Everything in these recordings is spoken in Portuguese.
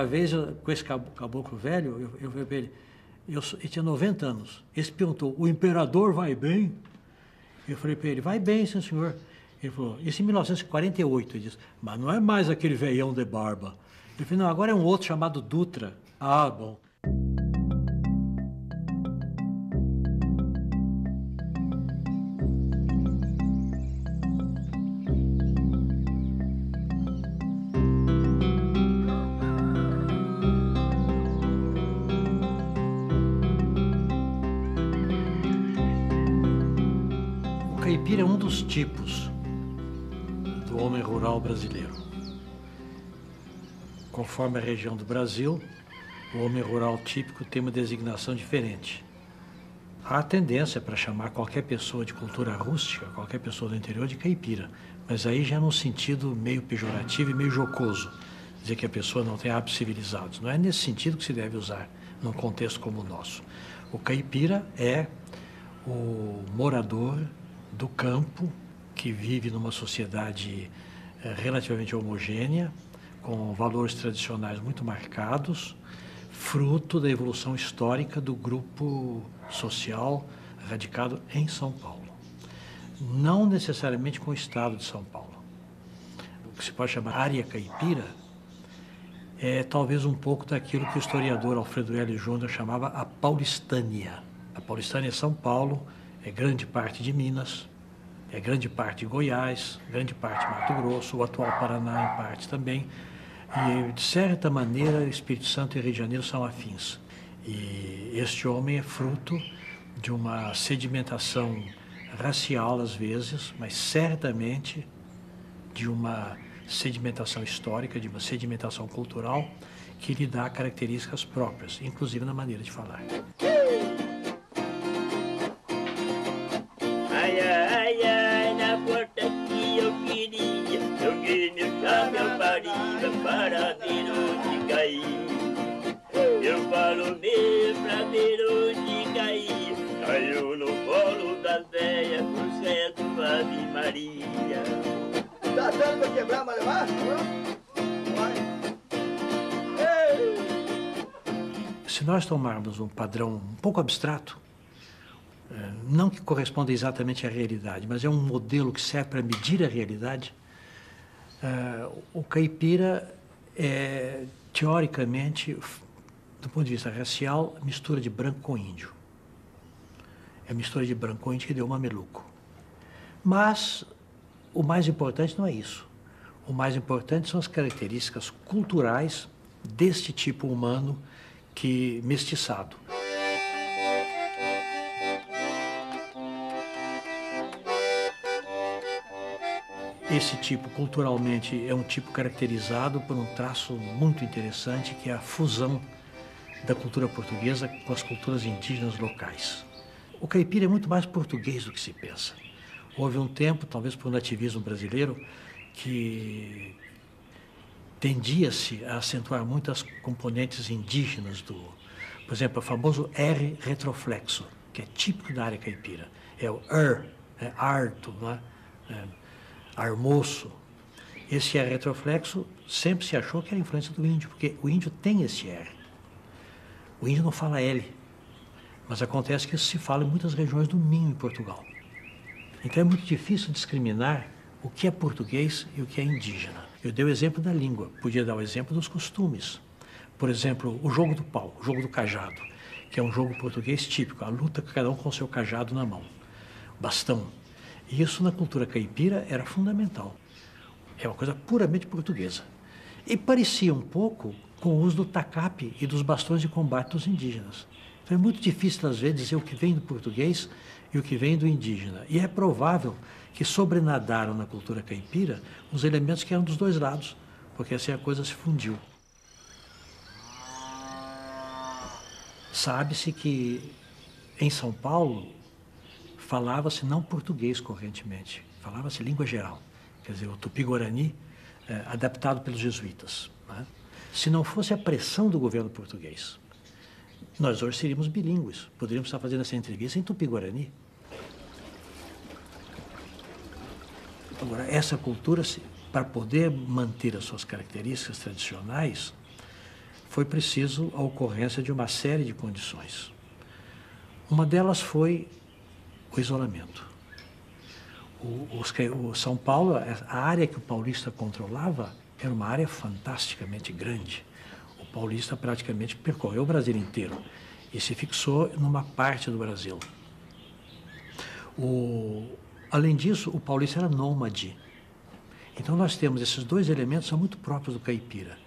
uma vez, com esse caboclo velho, eu falei para ele, ele tinha 90 anos. Ele perguntou, o imperador vai bem? Eu falei para ele, vai bem, sim, senhor. Ele falou, isso em 1948. Ele disse, mas não é mais aquele veião de barba. Eu falei, não, agora é um outro chamado Dutra. Ah, bom. O caipira é um dos tipos do homem rural brasileiro. Conforme a região do Brasil, o homem rural típico tem uma designação diferente. Há tendência para chamar qualquer pessoa de cultura rústica, qualquer pessoa do interior, de caipira, mas aí já num sentido meio pejorativo e meio jocoso, dizer que a pessoa não tem hábitos civilizados. Não é nesse sentido que se deve usar num contexto como o nosso. O caipira é o morador do campo que vive numa sociedade relativamente homogênea, com valores tradicionais muito marcados, fruto da evolução histórica do grupo social radicado em São Paulo. Não necessariamente com o estado de São Paulo. O que se pode chamar área caipira é talvez um pouco daquilo que o historiador Alfredo L. Júnior chamava a Paulistânia. A Paulistânia é São Paulo, é grande parte de Minas, é grande parte de Goiás, grande parte de Mato Grosso, o atual Paraná em parte também. E, de certa maneira, Espírito Santo e Rio de Janeiro são afins. E este homem é fruto de uma sedimentação racial, às vezes, mas certamente de uma sedimentação histórica, de uma sedimentação cultural que lhe dá características próprias, inclusive na maneira de falar. Ai, ai, ai, na porta que eu queria, joguei meu chapéu para ver onde cair. Eu falo mesmo pra ver onde cair. Caiu no colo das velhas, por certo, Ave Maria. Tá dando pra quebrar, mas levar? Vai. Se nós tomarmos um padrão um pouco abstrato, não que corresponda exatamente à realidade, mas é um modelo que serve para medir a realidade, o caipira é, teoricamente, do ponto de vista racial, mistura de branco com índio. É a mistura de branco com índio que deu mameluco. Mas o mais importante não é isso. O mais importante são as características culturais deste tipo humano que mestiçado. Esse tipo, culturalmente, é um tipo caracterizado por um traço muito interessante, que é a fusão da cultura portuguesa com as culturas indígenas locais. O caipira é muito mais português do que se pensa. Houve um tempo, talvez por nativismo brasileiro, que tendia-se a acentuar muito as componentes indígenas por exemplo, o famoso R retroflexo, que é típico da área caipira. É o é arto, não é? Armoço. Esse R retroflexo sempre se achou que era influência do índio, porque o índio tem esse R. O índio não fala L, mas acontece que isso se fala em muitas regiões do Minho, em Portugal. Então é muito difícil discriminar o que é português e o que é indígena. Eu dei o exemplo da língua, podia dar o exemplo dos costumes. Por exemplo, o jogo do pau, o jogo do cajado, que é um jogo português típico, a luta cada um com o seu cajado na mão, bastão. E isso na cultura caipira era fundamental. É uma coisa puramente portuguesa. E parecia um pouco com o uso do tacape e dos bastões de combate dos indígenas. Então é muito difícil, às vezes, dizer o que vem do português e o que vem do indígena. E é provável que sobrenadaram na cultura caipira os elementos que eram dos dois lados, porque assim a coisa se fundiu. Sabe-se que em São Paulo falava-se não português correntemente, falava-se língua geral, quer dizer, o tupi-guarani adaptado pelos jesuítas, né? Se não fosse a pressão do governo português, nós hoje seríamos bilíngues, poderíamos estar fazendo essa entrevista em tupi-guarani. Agora, essa cultura, para poder manter as suas características tradicionais, foi preciso a ocorrência de uma série de condições. Uma delas foi o isolamento. O São Paulo, a área que o paulista controlava, era uma área fantasticamente grande. O paulista praticamente percorreu o Brasil inteiro e se fixou numa parte do Brasil. Além disso, o paulista era nômade. Então nós temos esses dois elementos que são muito próprios do caipira: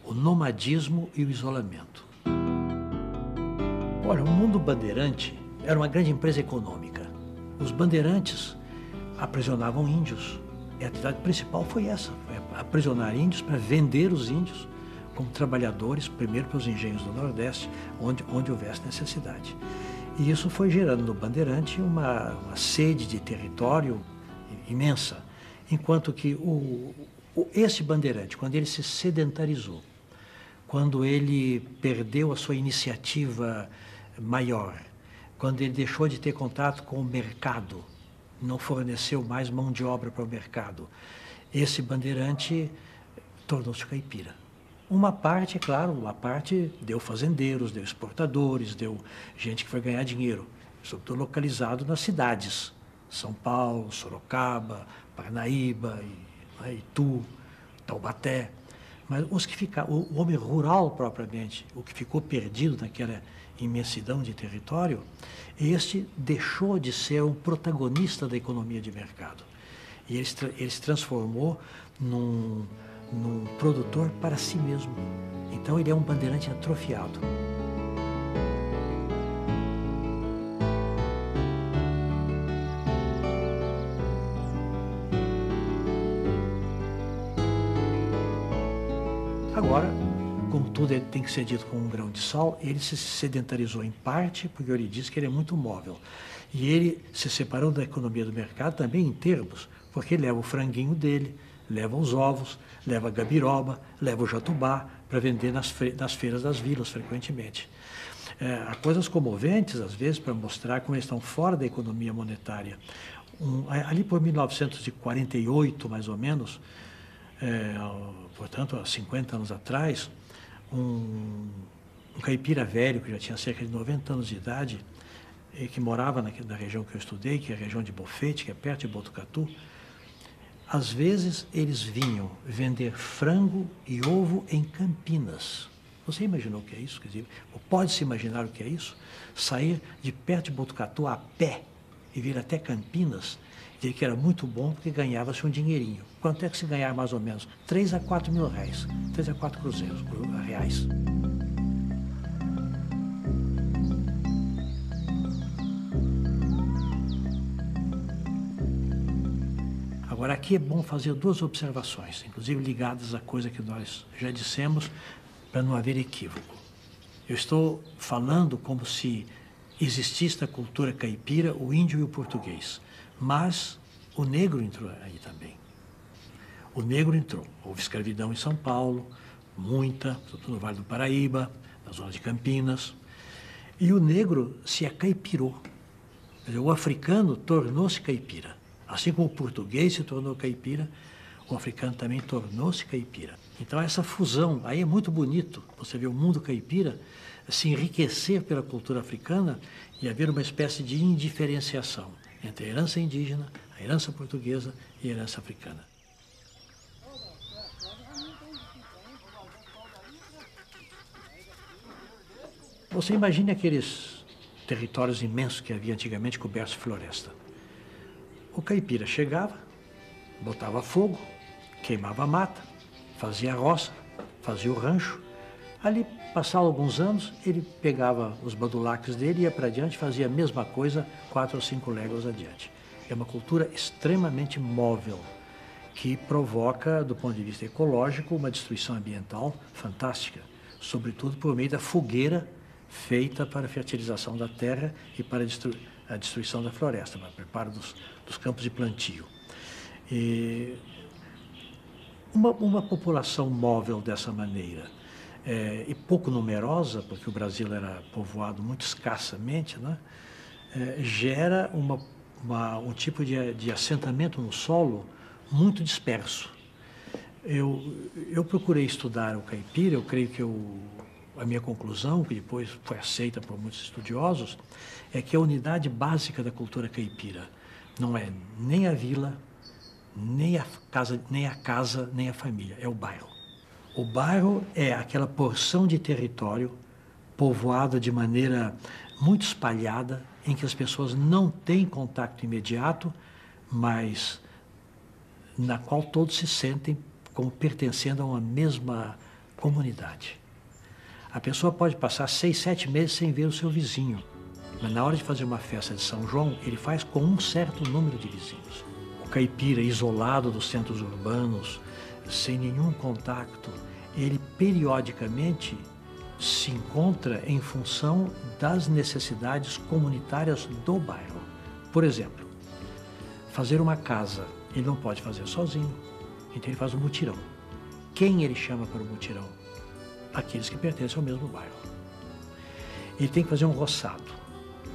o nomadismo e o isolamento. Olha, o Mundo Bandeirante era uma grande empresa econômica. Os bandeirantes aprisionavam índios. E a atividade principal foi essa, foi aprisionar índios para vender os índios como trabalhadores, primeiro para os engenhos do Nordeste, onde houvesse necessidade. E isso foi gerando no Bandeirante uma sede de território imensa, enquanto que esse Bandeirante, quando ele se sedentarizou, quando ele perdeu a sua iniciativa maior, quando ele deixou de ter contato com o mercado, não forneceu mais mão de obra para o mercado, esse Bandeirante tornou-se caipira. Uma parte, é claro, uma parte deu fazendeiros, deu exportadores, deu gente que foi ganhar dinheiro, sobretudo localizado nas cidades, São Paulo, Sorocaba, Parnaíba, Itu, Taubaté. Mas os que ficaram, o homem rural propriamente, o que ficou perdido naquela imensidão de território, este deixou de ser um protagonista da economia de mercado. E ele se transformou num produtor para si mesmo. Então ele é um bandeirante atrofiado. Agora, como tudo tem que ser dito com um grão de sal, ele se sedentarizou em parte, porque ele diz que ele é muito móvel. E ele se separou da economia do mercado também em termos, porque leva o franguinho dele, leva os ovos, leva a gabiroba, leva o jatubá para vender nas feiras das vilas, frequentemente. Há coisas comoventes, às vezes, para mostrar como eles estão fora da economia monetária. Ali por 1948, mais ou menos, portanto, há 50 anos atrás, um caipira velho, que já tinha cerca de 90 anos de idade, e que morava na região que eu estudei, que é a região de Bofete, que é perto de Botucatu, às vezes eles vinham vender frango e ovo em Campinas. Você imaginou o que é isso? Quer dizer, pode-se imaginar o que é isso? Sair de perto de Botucatu a pé e vir até Campinas, dizer que era muito bom porque ganhava-se um dinheirinho. Quanto é que se ganhar mais ou menos? 3 a 4 mil reais, 3 a 4 cruzeiros, reais. Agora, aqui é bom fazer duas observações, inclusive ligadas à coisa que nós já dissemos, para não haver equívoco. Eu estou falando como se existisse na cultura caipira o índio e o português, mas o negro entrou aí também. O negro entrou. Houve escravidão em São Paulo, muita, sobretudo no Vale do Paraíba, na zona de Campinas. E o negro se acaipirou. Quer dizer, o africano tornou-se caipira. Assim como o português se tornou caipira, o africano também tornou-se caipira. Então essa fusão, aí é muito bonito, você vê o mundo caipira se enriquecer pela cultura africana e haver uma espécie de indiferenciação entre a herança indígena, a herança portuguesa e a herança africana. Você imagine aqueles territórios imensos que havia antigamente cobertos de floresta. O caipira chegava, botava fogo, queimava a mata, fazia a roça, fazia o rancho. Ali, passavam alguns anos, ele pegava os badulaques dele, ia para adiante, fazia a mesma coisa 4 ou 5 léguas adiante. É uma cultura extremamente móvel, que provoca, do ponto de vista ecológico, uma destruição ambiental fantástica, sobretudo por meio da fogueira feita para a fertilização da terra e para a destruição da floresta, para o preparo dos campos de plantio. E uma população móvel dessa maneira, e pouco numerosa, porque o Brasil era povoado muito escassamente, né, gera um tipo de assentamento no solo muito disperso. Eu procurei estudar o caipira, eu creio que eu a minha conclusão, que depois foi aceita por muitos estudiosos, é que a unidade básica da cultura caipira não é nem a vila, nem a casa, nem a família, é o bairro. O bairro é aquela porção de território povoada de maneira muito espalhada, em que as pessoas não têm contato imediato, mas na qual todos se sentem como pertencendo a uma mesma comunidade. A pessoa pode passar 6, 7 meses sem ver o seu vizinho, mas na hora de fazer uma festa de São João, ele faz com um certo número de vizinhos. O caipira, isolado dos centros urbanos, sem nenhum contato, ele periodicamente se encontra em função das necessidades comunitárias do bairro. Por exemplo, fazer uma casa, ele não pode fazer sozinho, então ele faz um mutirão. Quem ele chama para o mutirão? Aqueles que pertencem ao mesmo bairro. Ele tem que fazer um roçado.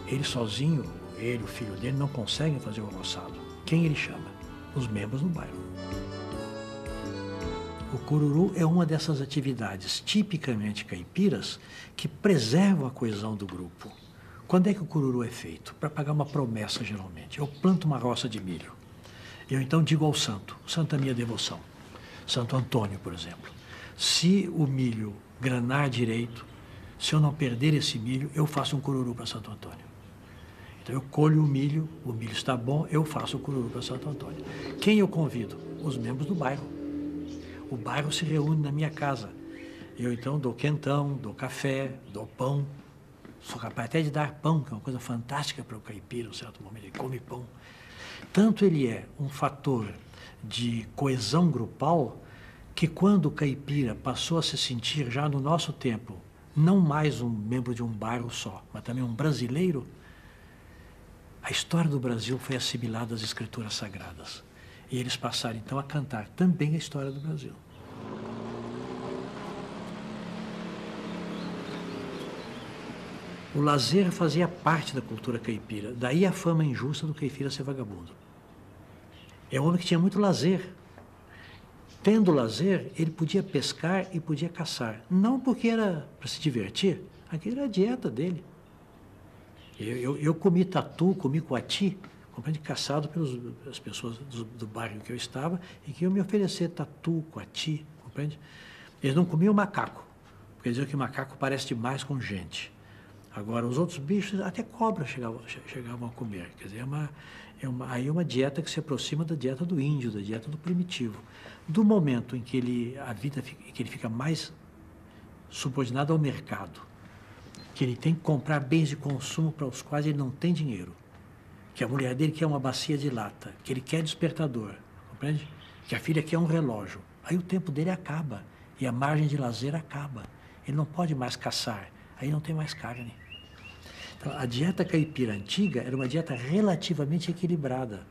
Ele sozinho, ele, o filho dele, não conseguem fazer o roçado. Quem ele chama? Os membros do bairro. O cururu é uma dessas atividades tipicamente caipiras que preservam a coesão do grupo. Quando é que o cururu é feito? Para pagar uma promessa, geralmente. Eu planto uma roça de milho. Eu então digo ao santo, o santo é minha devoção. Santo Antônio, por exemplo. Se o milho granar direito, se eu não perder esse milho, eu faço um cururu para Santo Antônio. Então eu colho o milho está bom, eu faço o cururu para Santo Antônio. Quem eu convido? Os membros do bairro. O bairro se reúne na minha casa. Eu então dou quentão, dou café, dou pão. Sou capaz até de dar pão, que é uma coisa fantástica para o caipira, em um certo momento ele come pão. Tanto ele é um fator de coesão grupal, que quando o caipira passou a se sentir, já no nosso tempo, não mais um membro de um bairro só, mas também um brasileiro, a história do Brasil foi assimilada às escrituras sagradas. E eles passaram então a cantar também a história do Brasil. O lazer fazia parte da cultura caipira, daí a fama injusta do caipira ser vagabundo. É um homem que tinha muito lazer. Tendo lazer, ele podia pescar e podia caçar. Não porque era para se divertir, aquilo era a dieta dele. Eu comi tatu, comi coati, compreende, caçado pelas pessoas do bairro que eu estava e que iam me oferecer tatu, coati, compreende? Eles não comiam macaco, porque diziam que macaco parece demais com gente. Agora, os outros bichos, até cobra chegavam a comer. Quer dizer, aí é uma dieta que se aproxima da dieta do índio, da dieta do primitivo. Do momento em que ele fica mais subordinado ao mercado, que ele tem que comprar bens de consumo para os quais ele não tem dinheiro, que a mulher dele quer uma bacia de lata, que ele quer despertador, compreende? Que a filha quer um relógio. Aí o tempo dele acaba e a margem de lazer acaba. Ele não pode mais caçar, aí não tem mais carne. Então, a dieta caipira antiga era uma dieta relativamente equilibrada,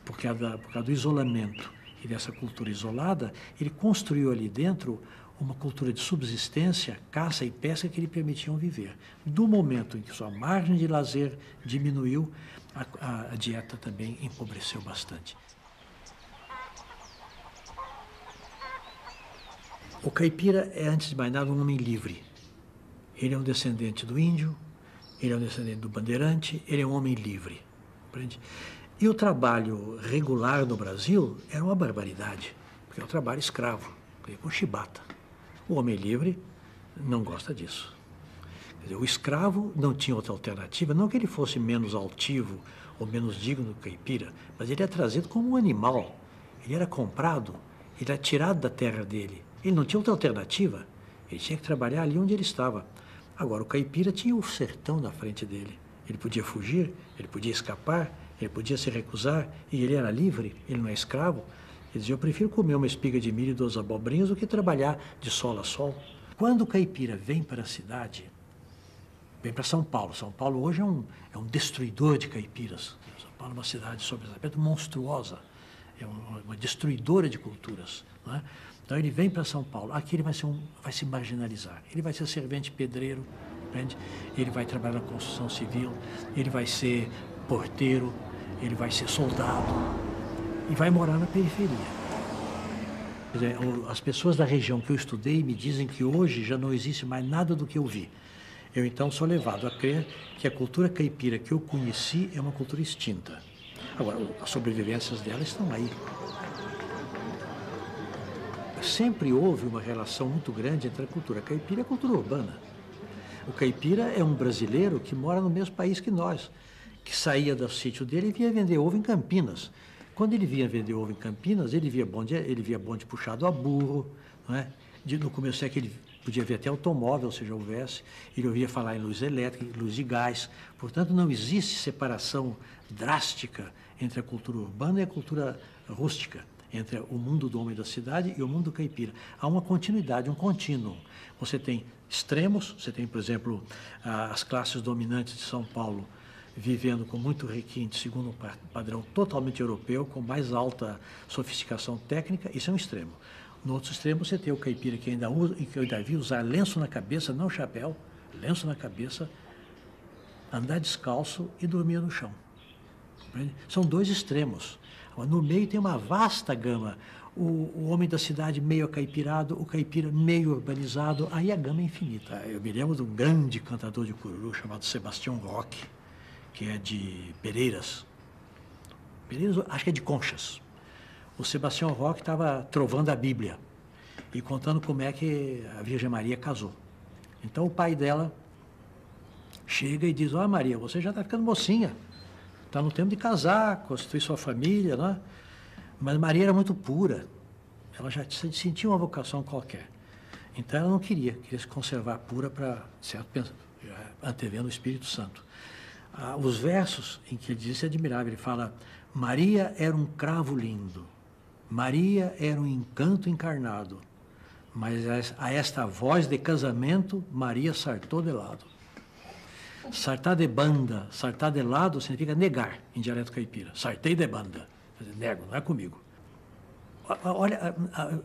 por causa do isolamento e dessa cultura isolada, ele construiu ali dentro uma cultura de subsistência, caça e pesca que lhe permitiam viver. Do momento em que sua margem de lazer diminuiu, a dieta também empobreceu bastante. O caipira é, antes de mais nada, um homem livre. Ele é um descendente do índio, ele é um descendente do bandeirante, ele é um homem livre. Compreende? E o trabalho regular no Brasil era uma barbaridade, porque é um trabalho escravo, com chibata. O homem livre não gosta disso. Quer dizer, o escravo não tinha outra alternativa, não que ele fosse menos altivo ou menos digno do caipira, mas ele era trazido como um animal. Ele era comprado, ele era tirado da terra dele. Ele não tinha outra alternativa, ele tinha que trabalhar ali onde ele estava. Agora, o caipira tinha o sertão na frente dele. Ele podia fugir, ele podia escapar, ele podia se recusar, e ele era livre, ele não é escravo. Ele dizia, eu prefiro comer uma espiga de milho e 2 abobrinhas do que trabalhar de sol a sol. Quando o caipira vem para a cidade, vem para São Paulo. São Paulo hoje é um destruidor de caipiras. São Paulo é uma cidade sob esse aspecto monstruosa, é uma destruidora de culturas, não é? Então ele vem para São Paulo, aqui ele vai se marginalizar, ele vai ser servente pedreiro, entende? Ele vai trabalhar na construção civil, ele vai ser porteiro, ele vai ser soldado e vai morar na periferia. Quer dizer, as pessoas da região que eu estudei me dizem que hoje já não existe mais nada do que eu vi. Eu, então, sou levado a crer que a cultura caipira que eu conheci é uma cultura extinta. Agora, as sobrevivências dela estão aí. Sempre houve uma relação muito grande entre a cultura caipira e a cultura urbana. O caipira é um brasileiro que mora no mesmo país que nós, que saía do sítio dele e vinha vender ovo em Campinas. Quando ele vinha vender ovo em Campinas, ele via bonde puxado a burro, não é? No começo é que ele podia ver até automóvel, se já houvesse, ele ouvia falar em luz elétrica, luz de gás. Portanto, não existe separação drástica entre a cultura urbana e a cultura rústica, entre o mundo do homem da cidade e o mundo caipira. Há uma continuidade, um contínuo. Você tem extremos, você tem, por exemplo, as classes dominantes de São Paulo vivendo com muito requinte, segundo um padrão totalmente europeu, com mais alta sofisticação técnica, isso é um extremo. No outro extremo, você tem o caipira que ainda usa, e que eu ainda vi usar lenço na cabeça, não chapéu, lenço na cabeça, andar descalço e dormir no chão. São dois extremos. No meio tem uma vasta gama. O homem da cidade meio acaipirado, o caipira meio urbanizado, aí a gama é infinita. Eu me lembro de um grande cantador de cururu chamado Sebastião Roque, que é de Pereiras. Pereiras, acho que é de Conchas. O Sebastião Roque estava trovando a Bíblia e contando como é que a Virgem Maria casou. Então o pai dela chega e diz: ó, Maria, você já está ficando mocinha, está no tempo de casar, constituir sua família, né? Mas Maria era muito pura, ela já sentia uma vocação qualquer. Então ela não queria se conservar pura para, certo, antevendo o Espírito Santo. Os versos em que ele diz isso é admirável. Ele fala: Maria era um cravo lindo, Maria era um encanto encarnado, mas a esta voz de casamento Maria sartou de lado. Sartar de banda, sartar de lado significa negar em dialeto caipira. Sartei de banda, quer dizer, nego, não é comigo. Olha,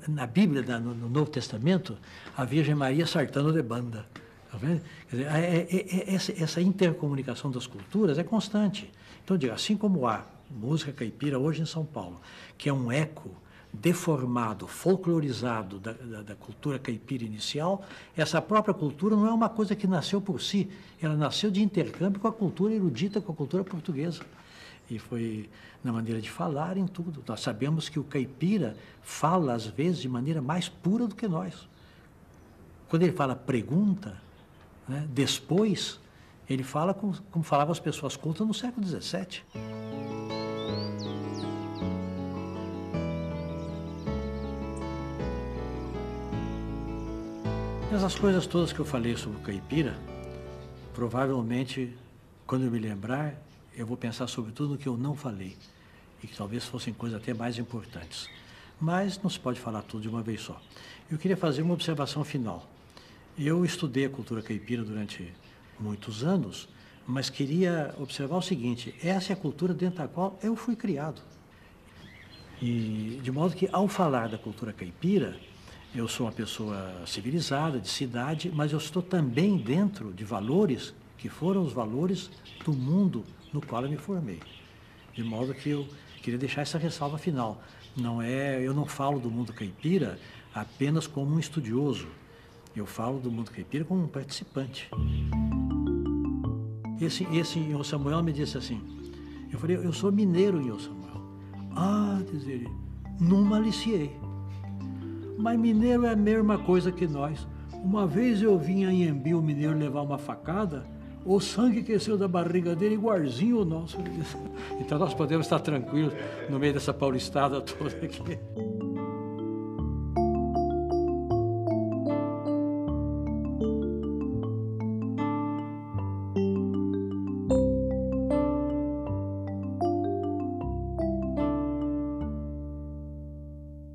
na Bíblia, no Novo Testamento, a Virgem Maria sartando de banda. Tá vendo? Quer dizer, essa intercomunicação das culturas é constante. Então, digo, assim como há música caipira hoje em São Paulo, que é um eco deformado, folclorizado da cultura caipira inicial, essa própria cultura não é uma coisa que nasceu por si, ela nasceu de intercâmbio com a cultura erudita, com a cultura portuguesa. E foi na maneira de falar, em tudo. Nós sabemos que o caipira fala, às vezes, de maneira mais pura do que nós. Quando ele fala pergunta, né, depois, ele fala como falavam as pessoas cultas no século XVII. Essas coisas todas que eu falei sobre o caipira, provavelmente, quando eu me lembrar, eu vou pensar sobre tudo o que eu não falei, e que talvez fossem coisas até mais importantes. Mas não se pode falar tudo de uma vez só. Eu queria fazer uma observação final. Eu estudei a cultura caipira durante muitos anos, mas queria observar o seguinte: essa é a cultura dentro da qual eu fui criado. E de modo que, ao falar da cultura caipira, eu sou uma pessoa civilizada, de cidade, mas eu estou também dentro de valores que foram os valores do mundo no qual eu me formei. De modo que eu queria deixar essa ressalva final. Eu não falo do mundo caipira apenas como um estudioso. Eu falo do mundo caipira como um participante. Esse Samuel me disse assim, eu falei: eu sou mineiro, Samuel. Ah, diz ele, não maliciei. Mas mineiro é a mesma coisa que nós. Uma vez eu vim a Inhambi, o mineiro levar uma facada, o sangue que saiu da barriga dele igualzinho ao nosso. Então nós podemos estar tranquilos no meio dessa paulistada toda aqui.